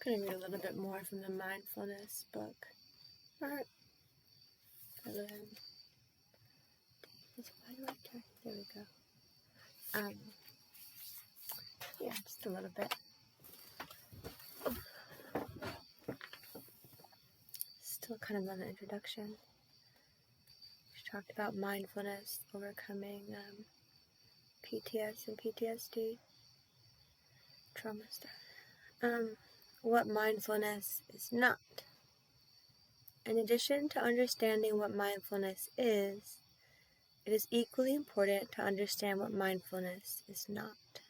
I'm going to read a little bit more from the mindfulness book. Alright. Why do I turn? There we go. Yeah, just a little bit. Still kind of on the introduction. We talked about mindfulness, overcoming PTS and PTSD, trauma stuff. What mindfulness is not. In addition to understanding what mindfulness is, it is equally important to understand what mindfulness is not.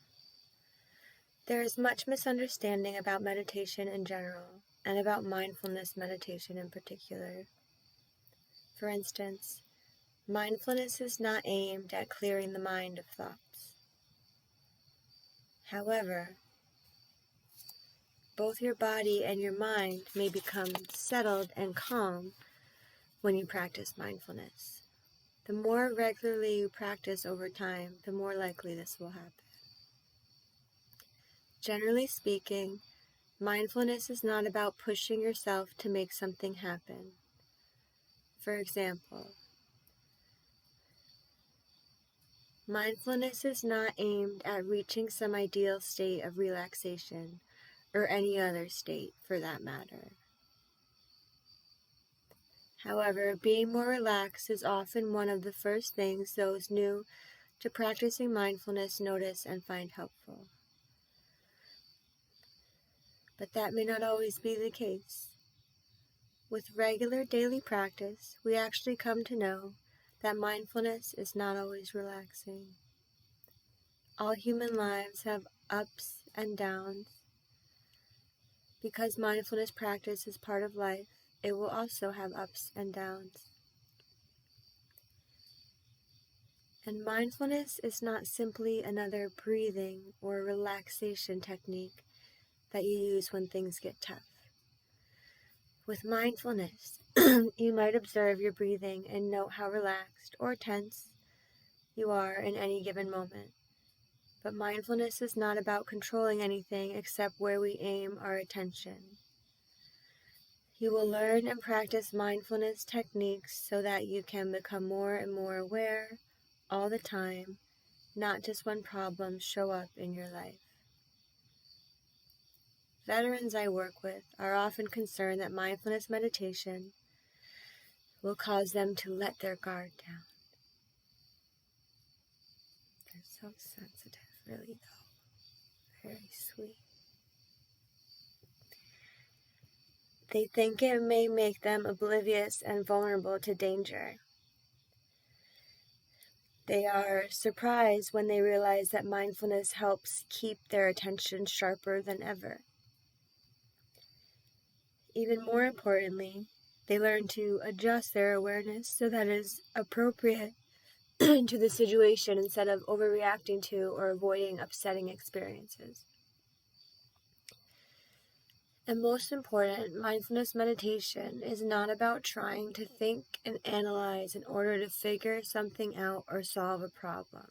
There is much misunderstanding about meditation in general, and about mindfulness meditation in particular. For instance, mindfulness is not aimed at clearing the mind of thoughts. However, both your body and your mind may become settled and calm when you practice mindfulness. The more regularly you practice over time, the more likely this will happen. Generally speaking, mindfulness is not about pushing yourself to make something happen. For example, mindfulness is not aimed at reaching some ideal state of relaxation, or any other state for that matter. However, being more relaxed is often one of the first things those new to practicing mindfulness notice and find helpful. But that may not always be the case. With regular daily practice, we actually come to know that mindfulness is not always relaxing. All human lives have ups and downs. Because mindfulness practice is part of life, it will also have ups and downs. And mindfulness is not simply another breathing or relaxation technique that you use when things get tough. With mindfulness, you might observe your breathing and note how relaxed or tense you are in any given moment. But mindfulness is not about controlling anything except where we aim our attention. You will learn and practice mindfulness techniques so that you can become more and more aware all the time, not just when problems show up in your life. Veterans I work with are often concerned that mindfulness meditation will cause them to let their guard down. They're so sensitive, really though. Very sweet. They think it may make them oblivious and vulnerable to danger. They are surprised when they realize that mindfulness helps keep their attention sharper than ever. Even more importantly, they learn to adjust their awareness so that it is appropriate to the situation instead of overreacting to or avoiding upsetting experiences. And most important, mindfulness meditation is not about trying to think and analyze in order to figure something out or solve a problem.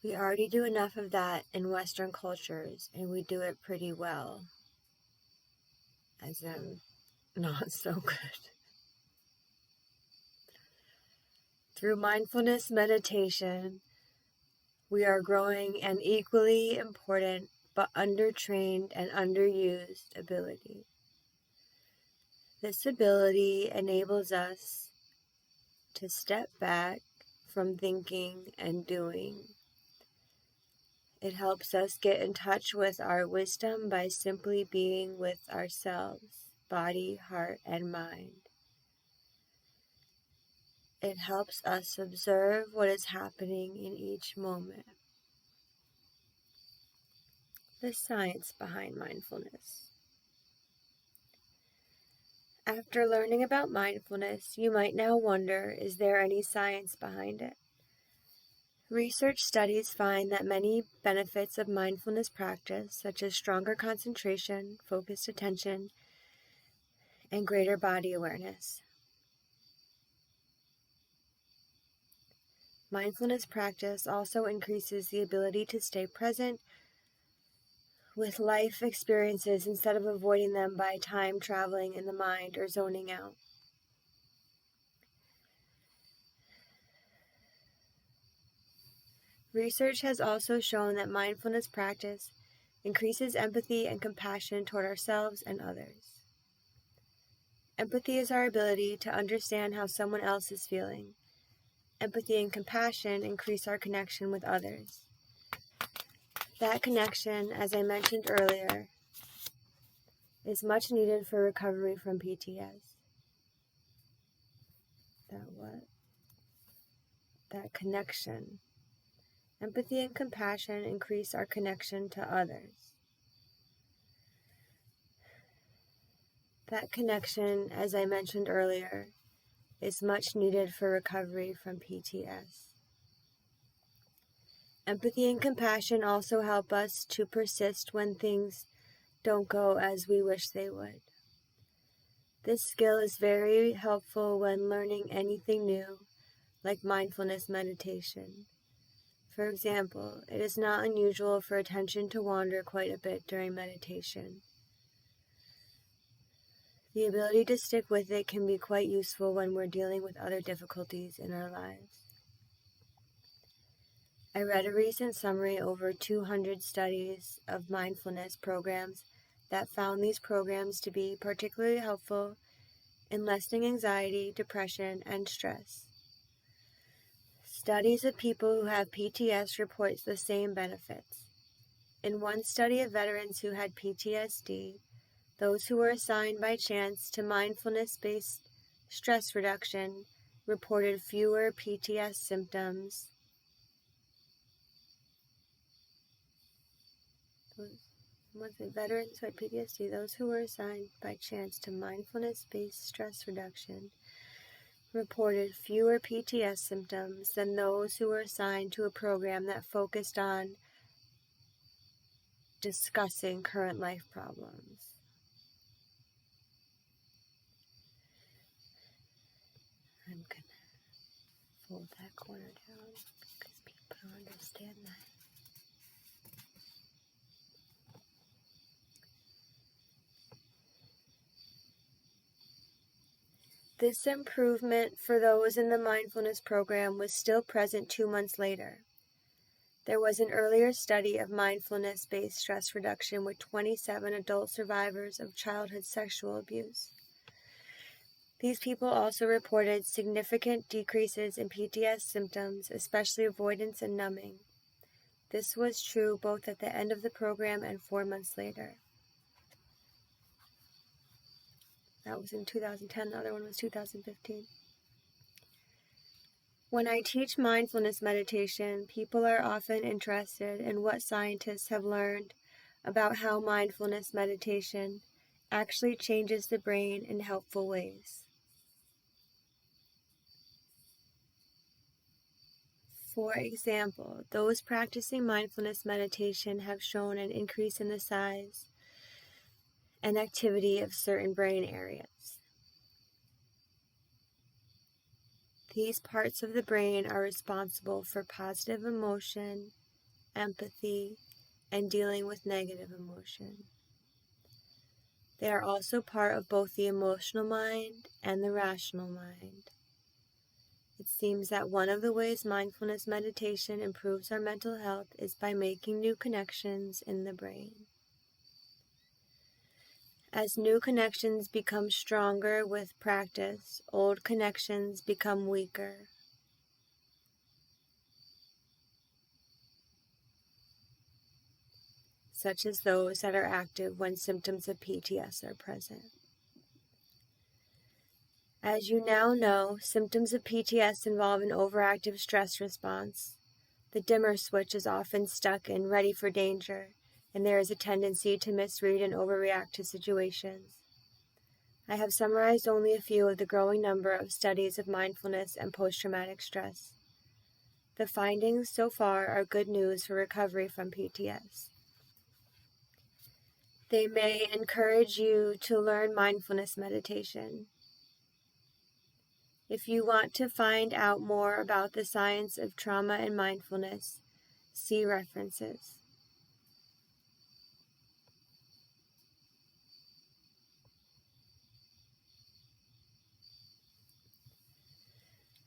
We already do enough of that in Western cultures, and we do it pretty well. As in, not so good. Through mindfulness meditation, we are growing an equally important but undertrained and underused ability. This ability enables us to step back from thinking and doing. It helps us get in touch with our wisdom by simply being with ourselves, body, heart, and mind. It helps us observe what is happening in each moment. The science behind mindfulness. After learning about mindfulness, you might now wonder, is there any science behind it? Research studies find that many benefits of mindfulness practice, such as stronger concentration, focused attention, and greater body awareness. Mindfulness practice also increases the ability to stay present with life experiences instead of avoiding them by time traveling in the mind or zoning out. Research has also shown that mindfulness practice increases empathy and compassion toward ourselves and others. Empathy is our ability to understand how someone else is feeling. Empathy and compassion increase our connection with others. That connection, as I mentioned earlier, is much needed for recovery from PTS. That connection. Empathy and compassion increase our connection to others. That connection, as I mentioned earlier, is much needed for recovery from PTS. Empathy and compassion also help us to persist when things don't go as we wish they would. This skill is very helpful when learning anything new, like mindfulness meditation. For example, it is not unusual for attention to wander quite a bit during meditation. The ability to stick with it can be quite useful when we're dealing with other difficulties in our lives. I read a recent summary over 200 studies of mindfulness programs that found these programs to be particularly helpful in lessening anxiety, depression, and stress. Studies of people who have PTS report the same benefits. In one study of veterans who had PTSD, those who were assigned by chance to mindfulness-based stress reduction reported fewer PTS symptoms. Veterans who had PTSD, those who were assigned by chance to mindfulness-based stress reduction reported fewer PTS symptoms than those who were assigned to a program that focused on discussing current life problems. I'm going to fold that corner down because people don't understand that. This improvement for those in the mindfulness program was still present 2 months later. There was an earlier study of mindfulness-based stress reduction with 27 adult survivors of childhood sexual abuse. These people also reported significant decreases in PTS symptoms, especially avoidance and numbing. This was true both at the end of the program and 4 months later. That was in 2010, the other one was 2015. When I teach mindfulness meditation, people are often interested in what scientists have learned about how mindfulness meditation actually changes the brain in helpful ways. For example, those practicing mindfulness meditation have shown an increase in the size and activity of certain brain areas. These parts of the brain are responsible for positive emotion, empathy, and dealing with negative emotion. They are also part of both the emotional mind and the rational mind. It seems that one of the ways mindfulness meditation improves our mental health is by making new connections in the brain. As new connections become stronger with practice, old connections become weaker. Such as those that are active when symptoms of PTS are present. As you now know, symptoms of PTS involve an overactive stress response. The dimmer switch is often stuck and ready for danger, and there is a tendency to misread and overreact to situations. I have summarized only a few of the growing number of studies of mindfulness and post-traumatic stress. The findings so far are good news for recovery from PTS. They may encourage you to learn mindfulness meditation. If you want to find out more about the science of trauma and mindfulness, see references.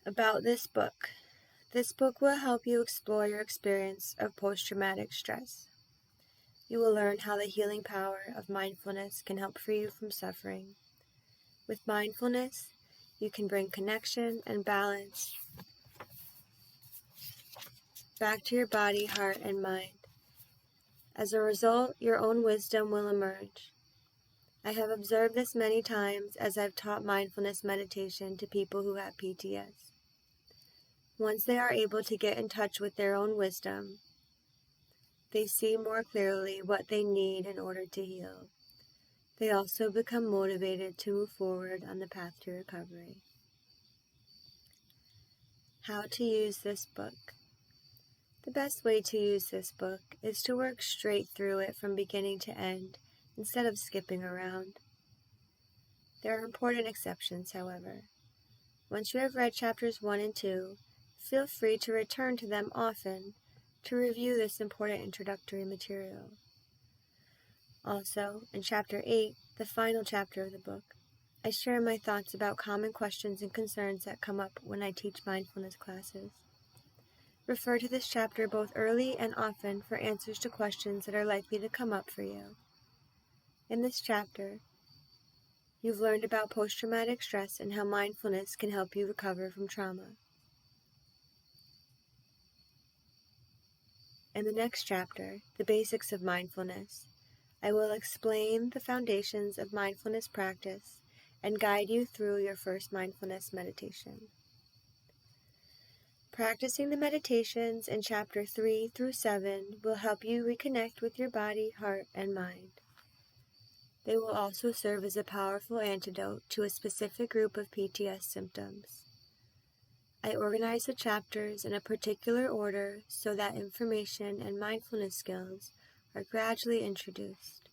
About this book. This book will help you explore your experience of post-traumatic stress. You will learn how the healing power of mindfulness can help free you from suffering. With mindfulness, you can bring connection and balance back to your body, heart, and mind. As a result, your own wisdom will emerge. I have observed this many times as I've taught mindfulness meditation to people who have PTS. Once they are able to get in touch with their own wisdom, they see more clearly what they need in order to heal. They also become motivated to move forward on the path to recovery. How to use this book. The best way to use this book is to work straight through it from beginning to end, instead of skipping around. There are important exceptions, however. Once you have read chapters 1 and 2, feel free to return to them often to review this important introductory material. Also, in chapter 8, the final chapter of the book, I share my thoughts about common questions and concerns that come up when I teach mindfulness classes. Refer to this chapter both early and often for answers to questions that are likely to come up for you. In this chapter, you've learned about post-traumatic stress and how mindfulness can help you recover from trauma. In the next chapter, the basics of mindfulness, I will explain the foundations of mindfulness practice and guide you through your first mindfulness meditation. Practicing the meditations in chapter 3 through 7 will help you reconnect with your body, heart, and mind. They will also serve as a powerful antidote to a specific group of PTS symptoms. I organize the chapters in a particular order so that information and mindfulness skills are gradually introduced.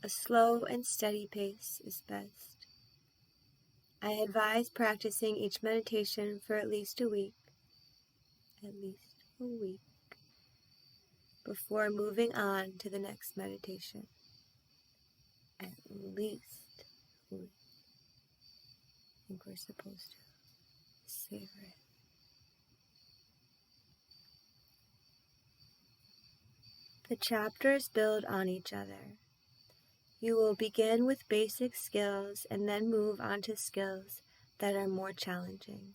A slow and steady pace is best. I advise practicing each meditation for at least a week, before moving on to the next meditation. At least a week. I think we're supposed to savor it. The chapters build on each other. You will begin with basic skills and then move on to skills that are more challenging.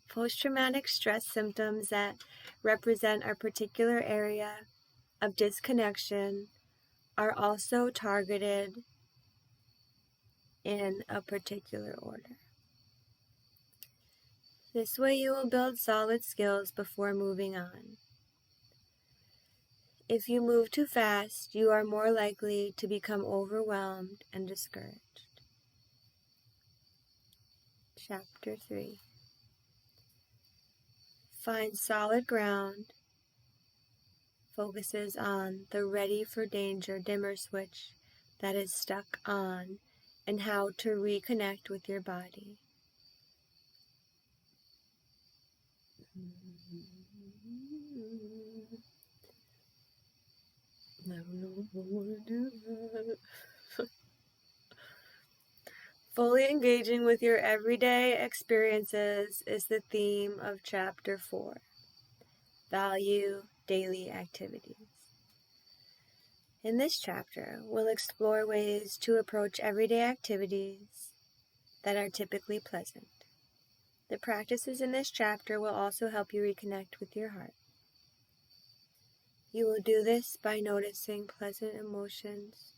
Post-traumatic stress symptoms that represent a particular area of disconnection are also targeted in a particular order. This way you will build solid skills before moving on. If you move too fast, you are more likely to become overwhelmed and discouraged. Chapter 3. Find solid ground focuses on the ready for danger dimmer switch that is stuck on and how to reconnect with your body. I don't know if I want to do that. Fully engaging with your everyday experiences is the theme of Chapter 4. Value daily activities. In this chapter, we'll explore ways to approach everyday activities that are typically pleasant. The practices in this chapter will also help you reconnect with your heart. You will do this by noticing pleasant emotions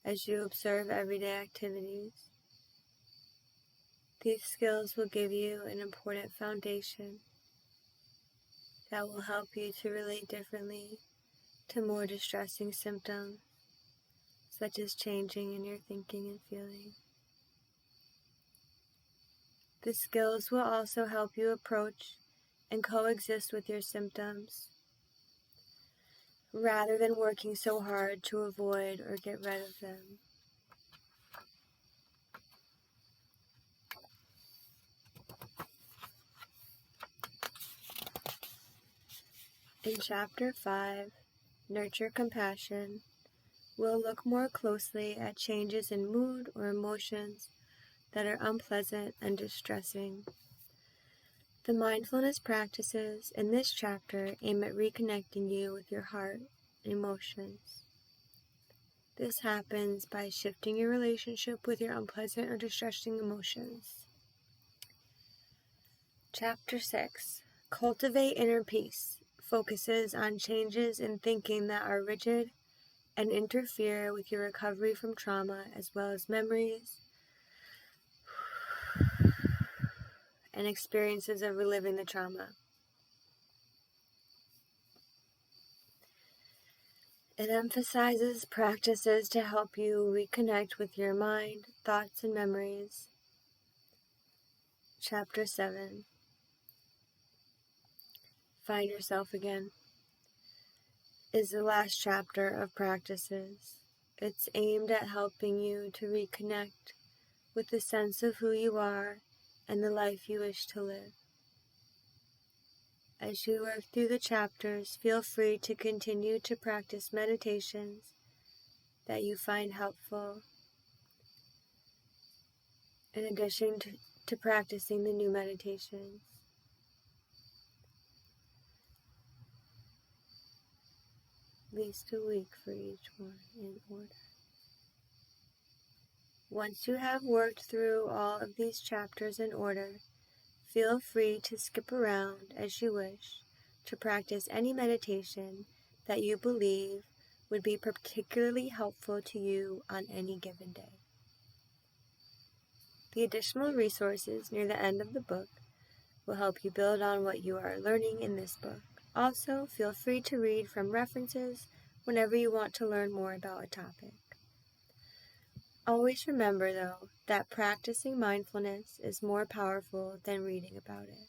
as you observe everyday activities. These skills will give you an important foundation that will help you to relate differently to more distressing symptoms, such as changing in your thinking and feeling. The skills will also help you approach and coexist with your symptoms, rather than working so hard to avoid or get rid of them. In Chapter 5, Nurture Compassion, we'll look more closely at changes in mood or emotions that are unpleasant and distressing. The mindfulness practices in this chapter aim at reconnecting you with your heart and emotions. This happens by shifting your relationship with your unpleasant or distressing emotions. Chapter 6, Cultivate Inner Peace, focuses on changes in thinking that are rigid and interfere with your recovery from trauma, as well as memories and experiences of reliving the trauma. It emphasizes practices to help you reconnect with your mind, thoughts, and memories. Chapter 7, Find Yourself Again, is the last chapter of practices. It's aimed at helping you to reconnect with the sense of who you are and the life you wish to live. As you work through the chapters, feel free to continue to practice meditations that you find helpful, in addition to practicing the new meditations. At least a week for each one in order. Once you have worked through all of these chapters in order, feel free to skip around as you wish to practice any meditation that you believe would be particularly helpful to you on any given day. The additional resources near the end of the book will help you build on what you are learning in this book. Also, feel free to read from references whenever you want to learn more about a topic. Always remember, though, that practicing mindfulness is more powerful than reading about it.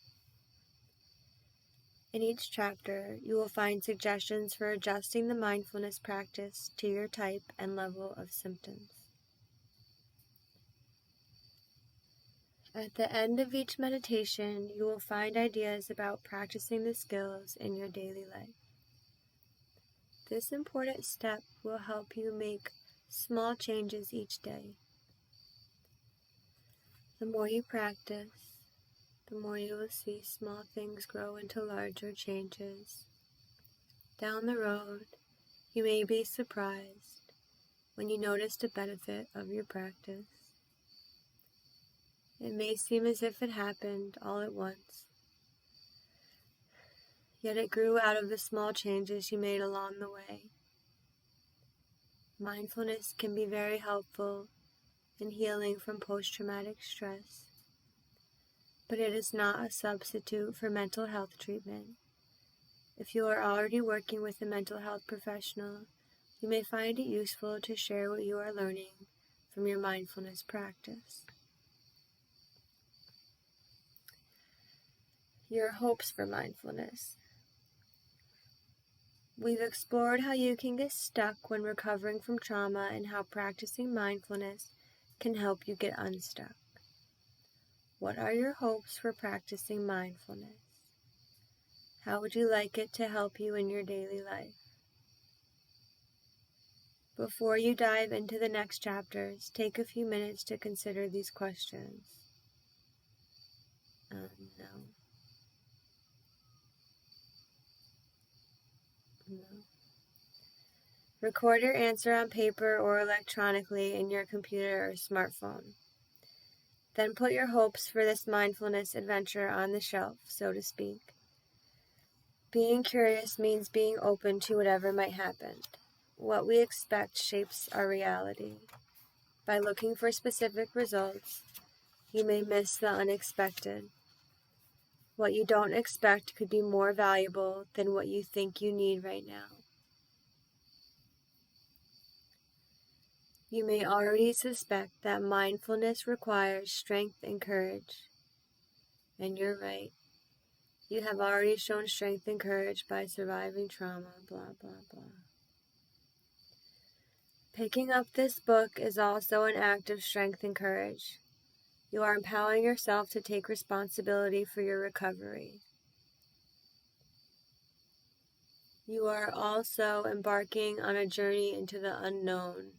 In each chapter, you will find suggestions for adjusting the mindfulness practice to your type and level of symptoms. At the end of each meditation, you will find ideas about practicing the skills in your daily life. This important step will help you make small changes each day. The more you practice, the more you will see small things grow into larger changes. Down the road, you may be surprised when you notice the benefit of your practice. It may seem as if it happened all at once, yet it grew out of the small changes you made along the way. Mindfulness can be very helpful in healing from post-traumatic stress, but it is not a substitute for mental health treatment. If you are already working with a mental health professional, you may find it useful to share what you are learning from your mindfulness practice. Your hopes for mindfulness. We've explored how you can get stuck when recovering from trauma and how practicing mindfulness can help you get unstuck. What are your hopes for practicing mindfulness? How would you like it to help you in your daily life? Before you dive into the next chapters, take a few minutes to consider these questions. No. Record your answer on paper or electronically in your computer or smartphone. Then put your hopes for this mindfulness adventure on the shelf, so to speak. Being curious means being open to whatever might happen. What we expect shapes our reality. By looking for specific results, you may miss the unexpected. What you don't expect could be more valuable than what you think you need right now. You may already suspect that mindfulness requires strength and courage. And you're right. You have already shown strength and courage by surviving trauma, blah, blah, blah. Picking up this book is also an act of strength and courage. You are empowering yourself to take responsibility for your recovery. You are also embarking on a journey into the unknown.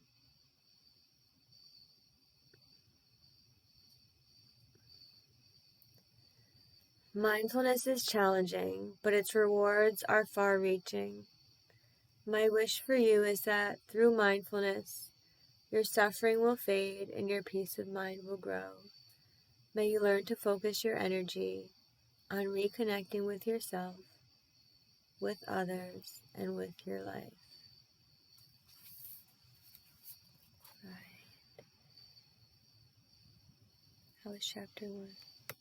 Mindfulness is challenging, but its rewards are far-reaching. My wish for you is that through mindfulness, your suffering will fade and your peace of mind will grow. May you learn to focus your energy on reconnecting with yourself, with others, and with your life. Right. That was chapter 1.